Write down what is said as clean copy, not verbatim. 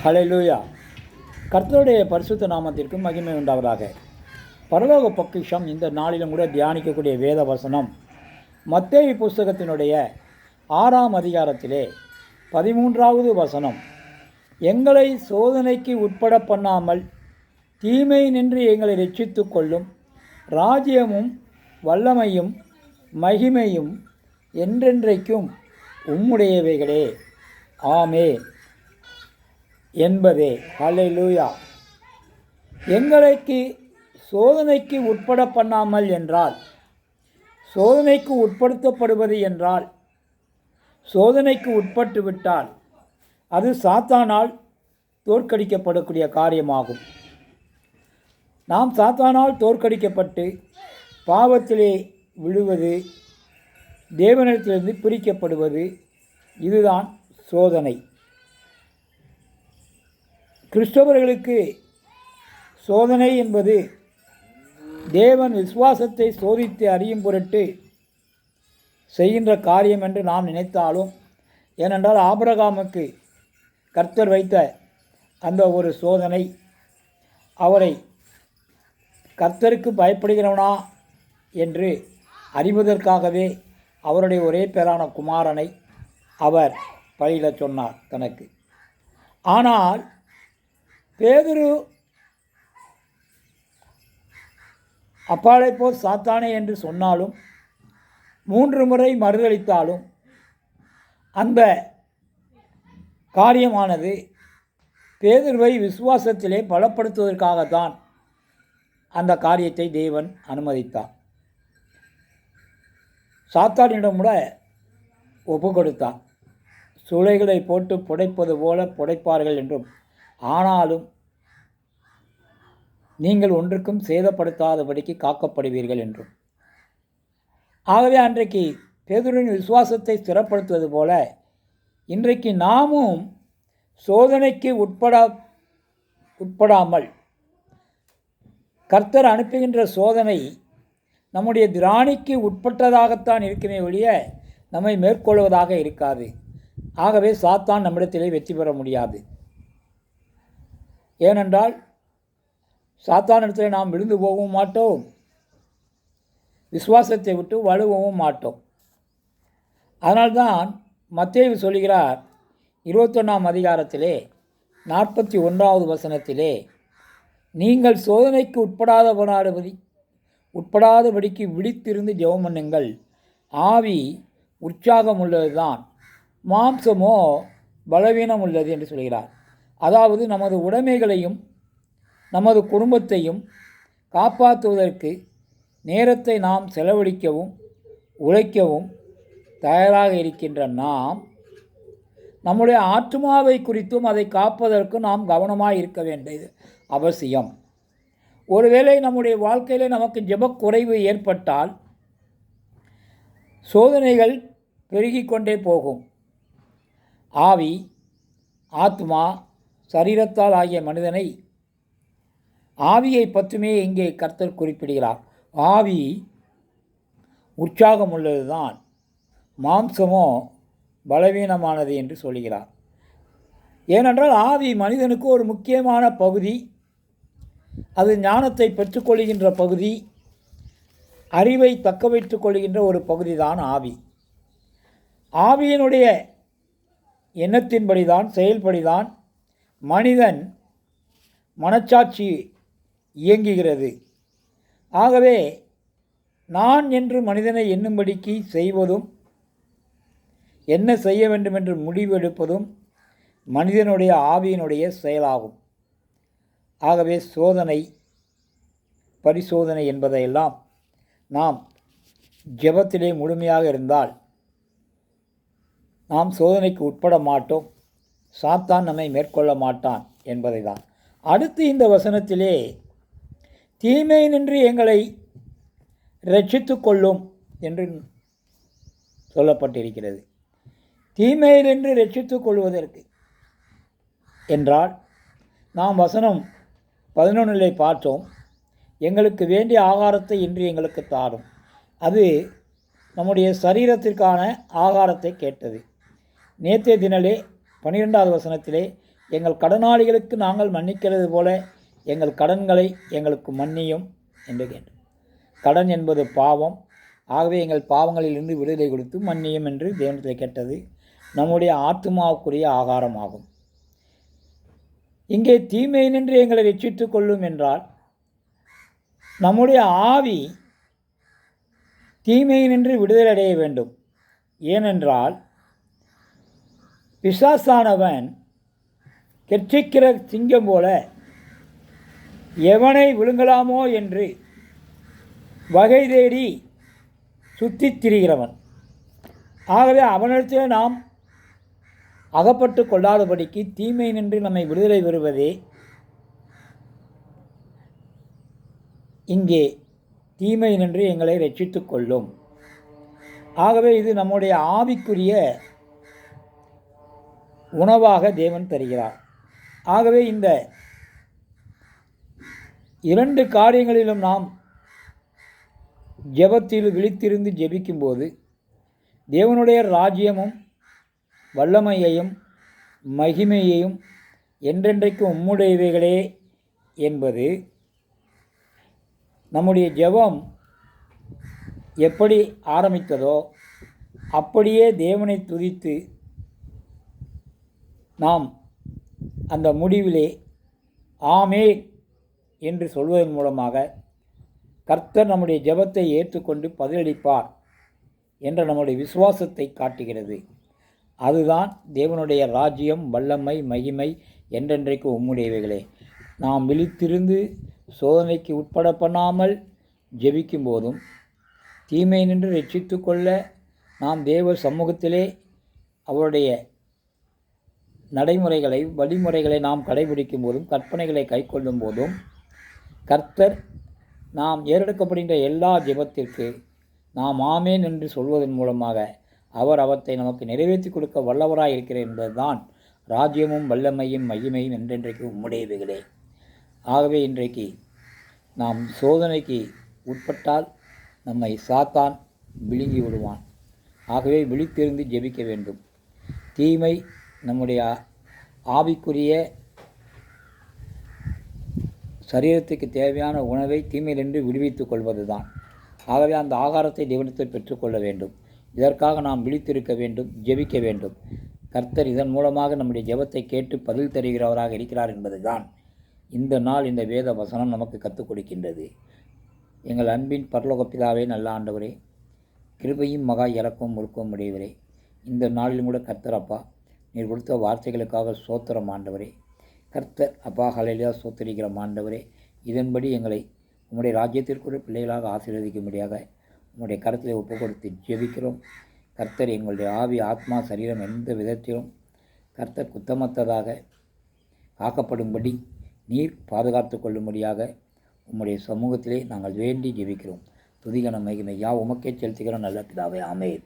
ஹல்லேலூயா. கர்த்தருடைய பரிசுத்த நாமத்திற்கு மகிமை உண்டாவதாக. பரலோக பொக்கிஷம் இந்த நாளிலும் கூட தியானிக்கக்கூடிய வேத வசனம் மத்தேயு புஸ்தகத்தினுடைய 6ஆம் அதிகாரத்திலே 13வது வசனம். எங்களை சோதனைக்கு உட்பட பண்ணாமல் தீமை நின்று எங்களை ரட்சித்து கொள்ளும் ராஜ்யமும் வல்லமையும் மகிமையும் என்றென்றைக்கும் உம்முடையவைகளே, ஆமே என்பதே. ஹல்லேலூயா. எங்களுக்கு சோதனைக்கு உட்பட பண்ணாமல் என்றால், சோதனைக்கு உட்படுத்தப்படுவது என்றால், சோதனைக்கு உட்பட்டு விட்டால் அது சாத்தானால் தோற்கடிக்கப்படக்கூடிய காரியமாகும். நாம் சாத்தானால் தோற்கடிக்கப்பட்டு பாவத்திலே விழுவது, தேவனிடத்திலிருந்து பிரிக்கப்படுவது, இதுதான் சோதனை. கிறிஸ்தவர்களுக்கு சோதனை என்பது தேவன் விசுவாசத்தை சோதித்து அறியும் பொருட்டு செய்கின்ற காரியம் என்று நாம் நினைத்தாலும், ஏனென்றால் ஆபிரகாமுக்கு கர்த்தர் வைத்த அந்த ஒரு சோதனை அவரை கர்த்தருக்கு பயப்படுகிறவனா என்று அறிவதற்காகவே அவருடைய ஒரே பேரான குமாரனை அவர் பலியிடச் சொன்னார் தனக்கு. ஆனால் பேதுரு அப்பாலை போல் சாத்தானே என்று சொன்னாலும் 3 முறை மறுதளித்தாலும் அந்த காரியமானது பேதுருவை விசுவாசத்திலே பலப்படுத்துவதற்காகத்தான் அந்த காரியத்தை தேவன் அனுமதித்தார். சாத்தானிடம் கூட ஒப்பு கொடுத்தார். சூளைகளை போட்டு புடைப்பது போல புடைப்பார்கள் என்றும், ஆனாலும் நீங்கள் ஒன்றுக்கும் சேதப்படுத்தாதபடிக்கு காக்கப்படுவீர்கள் என்றும். ஆகவே அன்றைக்கு பேதுருவின் விசுவாசத்தை ஸ்திரப்படுத்துவது போல இன்றைக்கு நாமும் சோதனைக்கு உட்படாமல் கர்த்தர் அனுப்புகின்ற சோதனை நம்முடைய திராணிக்கு உட்பட்டதாகத்தான் இருக்குமே ஒழிய நம்மை மேற்கொள்வதாக இருக்காது. ஆகவே சாத்தான் நம்மிடத்திலே வெற்றி பெற முடியாது. ஏனென்றால் சாத்தானிடத்தில் நாம் விழுந்து போகவும் மாட்டோம், விசுவாசத்தை விட்டு வலுவும் மாட்டோம். அதனால்தான் மத்தேயு சொல்கிறார் 21ஆம் அதிகாரத்திலே 41வது வசனத்திலே, நீங்கள் சோதனைக்கு உட்படாதபடிக்கு விழித்திருந்து ஜெபம் பண்ணுங்கள். ஆவி உற்சாகம் உள்ளதுதான், மாம்சமோ பலவீனம் உள்ளது என்று சொல்கிறார். அதாவது நமது உடைமைகளையும் நமது குடும்பத்தையும் காப்பாற்றுவதற்கு நேரத்தை நாம் செலவழிக்கவும் உழைக்கவும் தயாராக இருக்கின்ற நாம் நம்முடைய ஆத்துமாவை குறித்தும் அதை காப்பதற்கு நாம் கவனமாக இருக்க வேண்டியது அவசியம். ஒருவேளை நம்முடைய வாழ்க்கையில் நமக்கு ஜெபக்குறைவு ஏற்பட்டால் சோதனைகள் பெருகிக்கொண்டே போகும். ஆவி, ஆத்மா, சரீரத்தால் ஆகிய மனிதனை ஆவியை பற்றுமே இங்கே கர்த்தர் குறிப்பிடுகிறார். ஆவி உற்சாகம் உள்ளதுதான், மாம்சமோ பலவீனமானது என்று சொல்கிறார். ஏனென்றால் ஆவி மனிதனுக்கு ஒரு முக்கியமான பகுதி. அது ஞானத்தை பெற்றுக்கொள்கின்ற பகுதி, அறிவை தக்க வைத்துக் கொள்கின்ற ஒரு பகுதி தான் ஆவி. ஆவியினுடைய எண்ணத்தின்படிதான், செயல்படிதான் மனிதன் மனச்சாட்சி இயங்குகிறது. ஆகவே நான் என்று மனிதனை எண்ணும்படிக்கு செய்வதும், என்ன செய்ய வேண்டும் என்று முடிவெடுப்பதும் மனிதனுடைய ஆவியினுடைய செயலாகும். ஆகவே சோதனை, பரிசோதனை என்பதையெல்லாம் நாம் ஜெபத்திலே முழுமையாக இருந்தால் நாம் சோதனைக்கு உட்பட மாட்டோம், சாத்தான் நம்மை மேற்கொள்ள மாட்டான் என்பதை தான். அடுத்து இந்த வசனத்திலே தீமை நின்று எங்களை ரட்சித்து கொள்ளும் என்று சொல்லப்பட்டிருக்கிறது. தீமையிலின்று ரட்சித்து கொள்வதற்கு என்றால் நாம் வசனம் 11 பார்த்தோம். எங்களுக்கு வேண்டிய ஆகாரத்தை இன்று எங்களுக்கு தாரும். அது நம்முடைய சரீரத்திற்கான ஆகாரத்தை கேட்டது. நேற்றைய தினலே 12வது வசனத்திலே எங்கள் கடனாளிகளுக்கு நாங்கள் மன்னிக்கிறது போல எங்கள் கடன்களை எங்களுக்கு மன்னியும் என்று கேட்டோம். கடன் என்பது பாவம். ஆகவே எங்கள் பாவங்களிலிருந்து விடுதலை கொடுத்து மன்னியும் என்று தேவனத்தில் கேட்டது நம்முடைய ஆத்துமாவுக்குரிய ஆகாரமாகும். இங்கே தீமை நின்று எங்களை ரட்சித்துக் கொள்ளும் என்றால் நம்முடைய ஆவி தீமை நின்று விடுதலை அடைய வேண்டும். ஏனென்றால் பிசாசானவன் கெர்ச்சிக்கிற சிங்கம் போல எவனை விழுங்கலாமோ என்று வகை தேடி சுற்றித் திரிகிறவன். ஆகவே அவனிடத்தில் நாம் அகப்பட்டு கொள்ளாதபடிக்கு தீமை நின்று நம்மை விடுதலை பெறுவதே இங்கே தீமை நின்று எங்களை ரட்சித்து கொள்ளும். ஆகவே இது நம்முடைய ஆவிக்குரிய உணவாக தேவன் தருகிறார். ஆகவே இந்த 2 காரியங்களிலும் நாம் ஜெபத்தில் விழித்திருந்து ஜெபிக்கும்போது தேவனுடைய ராஜ்யமும் வல்லமையையும் மகிமையையும் என்றென்றைக்கும் உம்முடையவைகளே என்பது நம்முடைய ஜெபம் எப்படி ஆரம்பித்ததோ அப்படியே தேவனை துதித்து நாம் அந்த முடிவிலே ஆமென் என்று சொல்வதன் மூலமாக கர்த்தர் நம்முடைய ஜெபத்தை ஏற்றுக்கொண்டு பதிலளிப்பார் என்ற நம்முடைய விசுவாசத்தை காட்டுகிறது. அதுதான் தேவனுடைய ராஜ்யம் வல்லமை மகிமை என்றென்றைக்கு உம்முடையவைகளே. நாம் விழித்திருந்து சோதனைக்கு உட்பட பண்ணாமல் ஜெபிக்கும் போதும் தீமை நின்று ரட்சித்து கொள்ள நாம் தேவ சமூகத்திலே அவருடைய நடைமுறைகளை வழிமுறைகளை நாம் கடைபிடிக்கும் போதும் கற்பனைகளை கைக்கொள்ளும் போதும் கர்த்தர் நாம் ஏறெடுக்கப்படுகின்ற எல்லா ஜெபத்திற்கு நாம் ஆமேன் என்று சொல்வதன் மூலமாக அவர் அவற்றை நமக்கு நிறைவேற்றி கொடுக்க வல்லவராய் இருக்கிறார் என்பதுதான் ராஜ்யமும் வல்லமையும் மகிமையும் என்றென்றைக்கு உம்முடையவைகளே. ஆகவே இன்றைக்கு நாம் சோதனைக்கு உட்பட்டால் நம்மை சாத்தான் விழுங்கி விடுவான். ஆகவே விழித்திருந்து ஜெபிக்க வேண்டும். தீமை நம்முடைய ஆவிக்குரிய சரீரத்துக்கு தேவையான உணவை தீமையிலிருந்து விடுவித்துக் கொள்வது தான். ஆகவே அந்த ஆகாரத்தை தேவனிடத்தில் பெற்றுக்கொள்ள வேண்டும். இதற்காக நாம் விழித்திருக்க வேண்டும், ஜெபிக்க வேண்டும். கர்த்தர் இதன் மூலமாக நம்முடைய ஜெபத்தை கேட்டு பதில் தருகிறவராக இருக்கிறார் என்பது தான் இந்த நாள் இந்த வேத வசனம் நமக்கு கற்றுக் கொடுக்கின்றது. எங்கள் அன்பின் பரலோக பிதாவே, நல்ல ஆண்டவரே, கிருபையும் மகா இறக்கவும் ஒழுக்கவும் உடையவரே, இந்த நாளிலும் கூட கர்த்தர் அப்பா நீர் கொடுத்த வார்த்தைகளுக்காக சோத்திரம் ஆண்டவரே. கர்த்தர் அப்பா ஹல்லேலூயா சோத்தரிக்கிற ஆண்டவரே, இதன்படி எங்களை உம்முடைய ராஜ்யத்திற்குரிய பிள்ளைகளாக ஆசீர்வதிக்கும்படியாக உம்முடைய கருத்திலே ஒப்பு கொடுத்து ஜெபிக்கிறோம். கர்த்தர் எங்களுடைய ஆவி ஆத்மா சரீரம் எந்த விதத்திலும் கர்த்தர் குத்தமற்றதாக காக்கப்படும்படி நீர் பாதுகாத்து கொள்ளும்படியாக உம்முடைய சமூகத்திலே நாங்கள் வேண்டி ஜெபிக்கிறோம். துதிகன மகிமை உமக்கே செலுத்துகிறோம் நல்ல பிதாவே, ஆமென்.